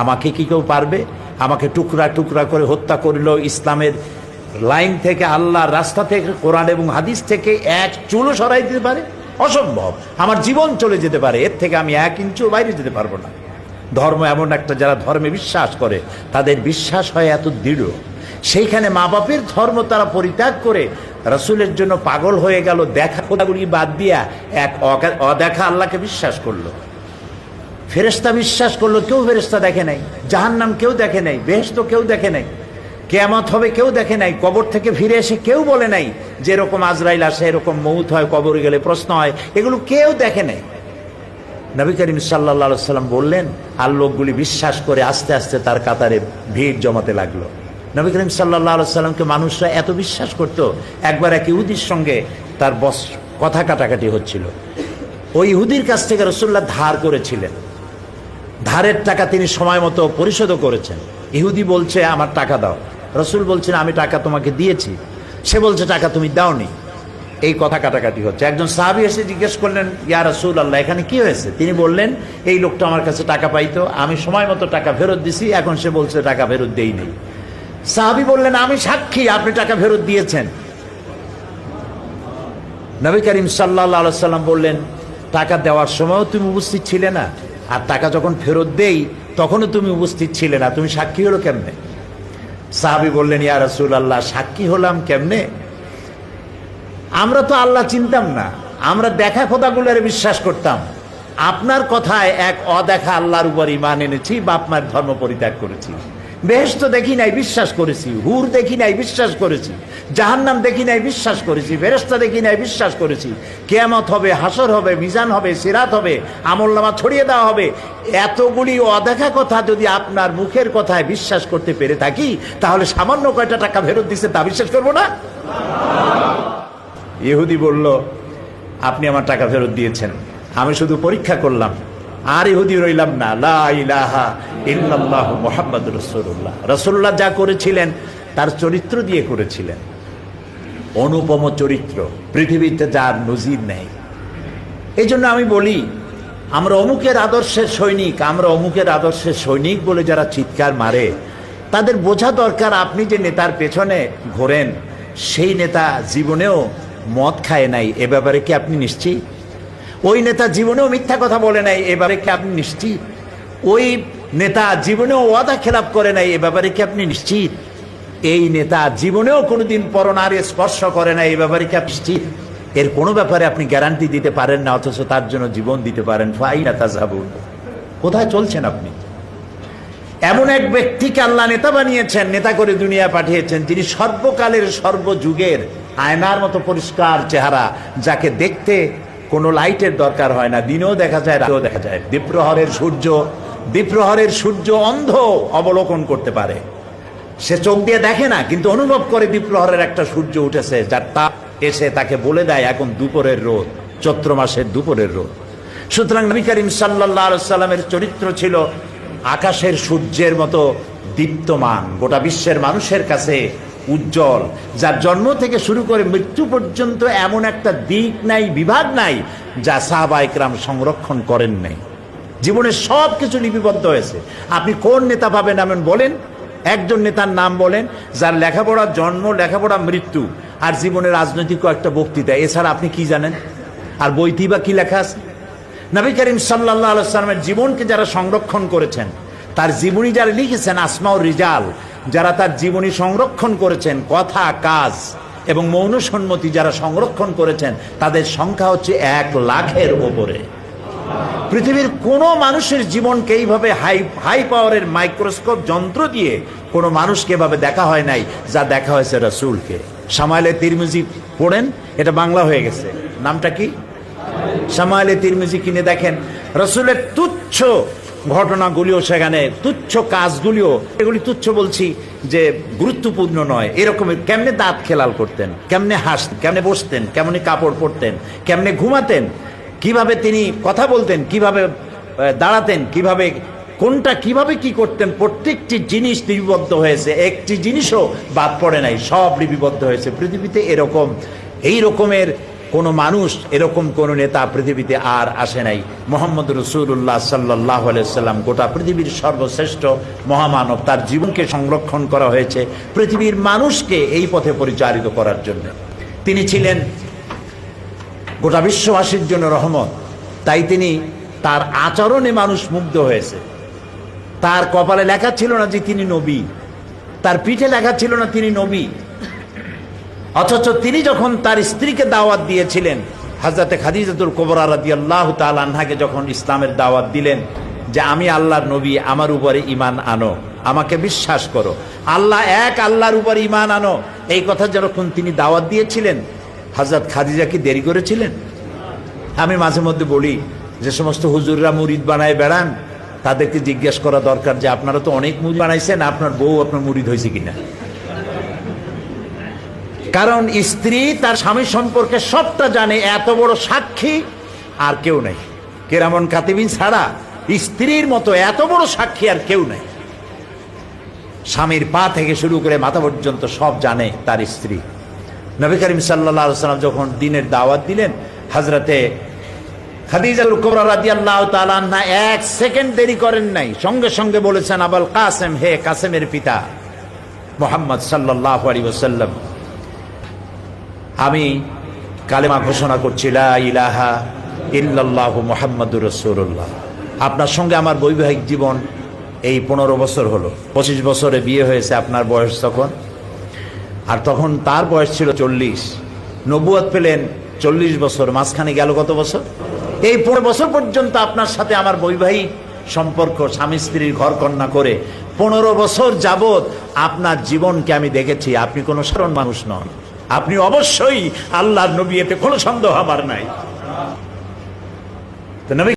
আমাকে কি কেউ পারবে? আমাকে টুকরা টুকরা করে হত্যা করলেও ইসলামের লাইন থেকে, আল্লাহর রাস্তা থেকে, কোরআন এবং হাদিস থেকে এক চুলও সরাই দিতে পারে? অসম্ভব। আমার জীবন চলে যেতে পারে, এর থেকে আমি 1 ইঞ্চিও বাইরে যেতে পারবো না। ধর্ম এমন একটা, যারা ধর্মে বিশ্বাস করে তাদের বিশ্বাস হয় এত দৃঢ়, সেইখানে মা বাপের ধর্ম তারা পরিত্যাগ করে রাসূলের জন্য পাগল হয়ে গেল, দেখা খোদাগুলি বাদ দিয়া এক অদেখা আল্লাহকে বিশ্বাস করলো। ফেরেশতা বিশ্বাস করলো, কেউ ফেরেশতা দেখে নাই। জাহান্নাম কেউ দেখে নাই, বেহেশত কেউ দেখে নাই, কিয়ামত হবে কেউ দেখে নাই, কবর থেকে ফিরে এসে কেউ বলে নাই যে এরকম আজরাইল আসে, এরকম মউত হয়, কবরে গেলে প্রশ্ন হয়, এগুলো কেউ দেখে নাই। নবী করিম সাল্লাল্লাহু আলাইহি ওয়াসাল্লাম বললেন, আর লোকগুলি বিশ্বাস করে আস্তে আস্তে তার কাতারে ভিড় জমাতে লাগলো। নবী করিম সাল্লাল্লাহু আলাইহি ওয়াসাল্লামকে মানুষরা এত বিশ্বাস করত, একবার এক ইহুদির সঙ্গে তার কথা কাটাকাটি হচ্ছিল। ওই ইহুদির কাছ থেকে রাসূলুল্লাহ ধার করেছিলেন, ধারের টাকা তিনি সময় মতো পরিশোধও করেছেন। ইহুদি বলছে আমার টাকা দাও, রাসূল বলছেন আমি টাকা তোমাকে দিয়েছি, সে বলছে টাকা তুমি দাওনি। এই কথা কাটাকাটি হচ্ছে। একজন সাহাবী এসে জিজ্ঞেস করলেন, ইয়া রাসূলুল্লাহ এখানে কি হয়েছে? তিনি বললেন, এই লোকটা আমার কাছে টাকা পাইতো, আমি সময় মতো টাকা ফেরত দিছি, এখন সে বলছে টাকা ফেরত দেইনি। সাহাবী বললেন, আমি সাক্ষী আপনি টাকা ফেরত দিয়েছেন। নবী করিম সাল্লাল্লাহু আলাইহি ওয়াসাল্লাম বললেন, টাকা দেওয়ার সময়ও তুমি উপস্থিত ছিলে না, আর টাকা যখন ফেরত দেই তখনও তুমি উপস্থিত ছিলে না, তুমি সাক্ষী হলো কেমনে? সাহাবী বললেন, ইয়া রাসূলুল্লাহ সাক্ষী হলাম কেমনে? আমরা তো আল্লাহ চিনতাম না, আমরা দেখা খোদাগুলোর বিশ্বাস করতাম। আপনার কথায় এক অদেখা আল্লাহর উপর ঈমান এনেছি, বাপ মায়ের ধর্ম পরিত্যাগ করেছি। বেহেশত দেখি নাই, বিশ্বাস করেছি। হুর দেখি নাই, বিশ্বাস করেছি। জাহান্নাম দেখি নাই, বিশ্বাস করেছি। ফেরেশতা দেখি নাই, বিশ্বাস করেছি। কিয়ামত হবে, হাসর হবে, মিজান হবে, সিরাত হবে, আমলনামা ছড়িয়ে দেওয়া হবে। এতগুলি অদেখা কথা যদি আপনার মুখের কথায় বিশ্বাস করতে পেরে থাকি, তাহলে সামান্য কয়টা টাকা ফেরত দিচ্ছে তা বিশ্বাস করবো না? ইহুদি বলল, আপনি আমার টাকা ফেরত দিয়েছেন, আমি শুধু পরীক্ষা করলাম। আর ইহুদি রইলাম না, লা ইলাহা ইল্লাল্লাহু মুহাম্মাদুর রাসূলুল্লাহ। রাসূলুল্লাহ যা করেছিলেন তার চরিত্র দিয়ে করেছিলেন, অনুপম চরিত্র, পৃথিবীতে যার নজির নেই। এই জন্য আমি বলি, আমরা অমুকের আদর্শের সৈনিক, আমরা অমুকের আদর্শের সৈনিক বলে যারা চিৎকার মারে, তাদের বোঝা দরকার আপনি যে নেতার পেছনে ঘোরেন, সেই নেতা জীবনেও মদ খায় নাই, এ ব্যাপারে কি আপনি নিশ্চিত? ওই নেতা জীবনেও মিথ্যা কথা বলে নাই, এ ব্যাপারে কি আপনি নিশ্চিত? ওই নেতা জীবনেও ওয়াদা খেলাপ করে নাই, এ ব্যাপারে কি আপনি নিশ্চিত? এই নেতা জীবনেও কোনোদিন পরনারী স্পর্শ করে নাই, এই ব্যাপারে কি আপনি নিশ্চিত? এর কোনো ব্যাপারে আপনি গ্যারান্টি দিতে পারেন না, অথচ তার জন্য জীবন দিতে পারেন। ফাইনা তাযহাবুন, কোথায় চলছেন আপনি? এমন এক ব্যক্তিকে আল্লাহ নেতা বানিয়েছেন, নেতা করে দুনিয়া পাঠিয়েছেন, যিনি সর্বকালের সর্বযুগের আয়নার মতো পরিষ্কার চেহারা, যাকে দেখতে কোনো লাইটের দরকার হয় না, দিনেও দেখা যায়, রাতেও দেখা যায়। দ্বীপ্রহরের সূর্য অন্ধ অবলোকন করতে পারে, সে চোখ দিয়ে দেখে না, কিন্তু অনুভব করে দ্বীপ্রহরের একটা সূর্য উঠেছে, যার তাপ এসে তাকে বলে দেয় এখন দুপুরের রোদ, চৈত্র মাসের দুপুরের রোদ। সুতরাং নবী করিম সাল্লাল্লাহু আলাইহি ওয়াসাল্লামের চরিত্র ছিল আকাশের সূর্যের মতো দীপ্তমান, গোটা বিশ্বের মানুষের কাছে উজ্জ্বল, যার জন্ম থেকে শুরু করে মৃত্যু পর্যন্ত এমন একটা দিক নাই, বিভাগ নাই যা সাহাবায়ে কেরাম সংরক্ষণ করেন নাই। জীবনের সব কিছু লিপিবদ্ধ হয়েছে। আপনি কোন নেতা পাবেন এমন বলেন, একজন নেতার নাম বলেন যার লেখাপড়া জন্ম, লেখাপড়া মৃত্যু, আর জীবনের রাজনৈতিক একটা বক্তৃতা, এছাড়া আপনি কি জানেন? আর বইতেই বা কি লেখা আছে? নবী করিম সাল্লাল্লাহু আলাইহি ওয়াসাল্লামের জীবনকে যারা সংরক্ষণ করেছেন, তার জীবনী যারা লিখেছেন, আসমাউর রিজাল, যারা তার জীবনী সংরক্ষণ করেছেন, কথা, কাজ এবং মৌন সম্মতি যারা সংরক্ষণ করেছেন, তাদের সংখ্যা হচ্ছে 1 লাখের ওপরে। পৃথিবীর কোনো মানুষের জীবনকে এইভাবে হাই পাওয়ারের মাইক্রোস্কোপ যন্ত্র দিয়ে কোনো মানুষকে এভাবে দেখা হয় নাই যা দেখা হয়েছে রাসূলকে। শামাইলে তিরমিজি পড়েন, এটা বাংলা হয়ে গেছে, নামটা কি? শামাইলে তিরমিজি কিনে দেখেন, রাসূলের তুচ্ছ ঘটনাগুলিও সেখানে, তুচ্ছ কাজগুলিও, এগুলি তুচ্ছ বলছি যে গুরুত্বপূর্ণ নয়, এরকমের কেমনে দাঁত খেলাল করতেন, কেমনে হাসতেন, কেমনে বসতেন, কেমনে কাপড় পরতেন, কেমনে ঘুমাতেন, কিভাবে তিনি কথা বলতেন, কিভাবে দাঁড়াতেন, কিভাবে কোনটা কিভাবে কি করতেন, প্রত্যেকটি জিনিস লিপিবদ্ধ হয়েছে, একটি জিনিসও বাদ পড়ে নাই, সব লিপিবদ্ধ হয়েছে। পৃথিবীতে এই রকমের কোন মানুষ এরকম কোন নেতা পৃথিবীতে আর আসে নাই। মুহাম্মদ রাসূলুল্লাহ সাল্লাল্লাহু আলাইহি সাল্লাম গোটা পৃথিবীর সর্বশ্রেষ্ঠ মহামানব, তার জীবনকে সংরক্ষণ করা হয়েছে পৃথিবীর মানুষকে এই পথে পরিচালিত করার জন্য। তিনি ছিলেন গোটা বিশ্ববাসীর জন্য রহমত, তাই তিনি তার আচরণে মানুষ মুগ্ধ হয়েছে। তার কপালে লেখা ছিল না যে তিনি নবী, তার পিঠে লেখা ছিল না তিনি নবী, অথচ তিনি যখন তার স্ত্রীকে দাওয়াত দিয়েছিলেন, হযরতে খাদিজাতুল কুবরা রাদিয়াল্লাহু তাআলা আনহাকে যখন ইসলামের দাওয়াত দিলেন যে আমি আল্লাহর নবী, আমার উপরে ঈমান আনো, আমাকে বিশ্বাস করো, আল্লাহ এক, আল্লাহর উপরে ঈমান আনো, এই কথা যখন তিনি দাওয়াত দিয়েছিলেন, হযরত খাদিজা কি দেরি করেছিলেন? আমি মাঝে মধ্যে বলি, যে সমস্ত হুজুররা মুরিদ বানায় বেড়ান তাদেরকে জিজ্ঞেস করা দরকার যে আপনারা তো অনেক মুরিদ বানাইছেন, আপনার বউ আপনার মুরিদ হয়েছে কিনা। কারণ স্ত্রী তার স্বামী সম্পর্কে সবটা জানে, এত বড় সাক্ষী আর কেউ নাই। কিরামান কাতিবিন ছাড়া স্ত্রীর মতো এত বড় সাক্ষী আর কেউ নাই। স্বামীর পা থেকে শুরু করে মাথা পর্যন্ত সব জানে তার স্ত্রী। নবী করিম সাল্লাল্লাহু আলাইহি ওয়াসাল্লাম যখন দ্বীনের দাওয়াত দিলেন, হযরতে খাদিজাতুল কুবরা রাদিয়াল্লাহু তাআলা আনহা এক সেকেন্ড দেরি করেন নাই, সঙ্গে সঙ্গে বলেছেন, আবুল কাসেম, হে কাসেমের পিতা মুহাম্মদ সাল্লাল্লাহু আলাইহি ওয়াসাল্লাম, আমি কালেমা ঘোষণা করছি, লা ইলাহা ইল্লাল্লাহু মুহাম্মাদুর রাসূলুল্লাহ। আপনার সঙ্গে আমার বৈবাহিক জীবন এই 15 বছর হলো, 25 বছরে বিয়ে হয়েছে আপনার বয়স তখন, আর তখন তার বয়স ছিল 40। নবুয়ত পেলেন 40 বছর, মাঝখানে গেল কত বছর? এই 15 বছর পর্যন্ত আপনার সাথে আমার বৈবাহিক সম্পর্ক, স্বামী স্ত্রীর ঘর কন্যা করে 15 বছর যাবত আপনার জীবনকে আমি দেখেছি। আপনি কোনো সাধারণ মানুষ নন, আপনি অবশ্যই আল্লাহর নবী, এতে কোনো সন্দেহ আমার নাই। তো নবী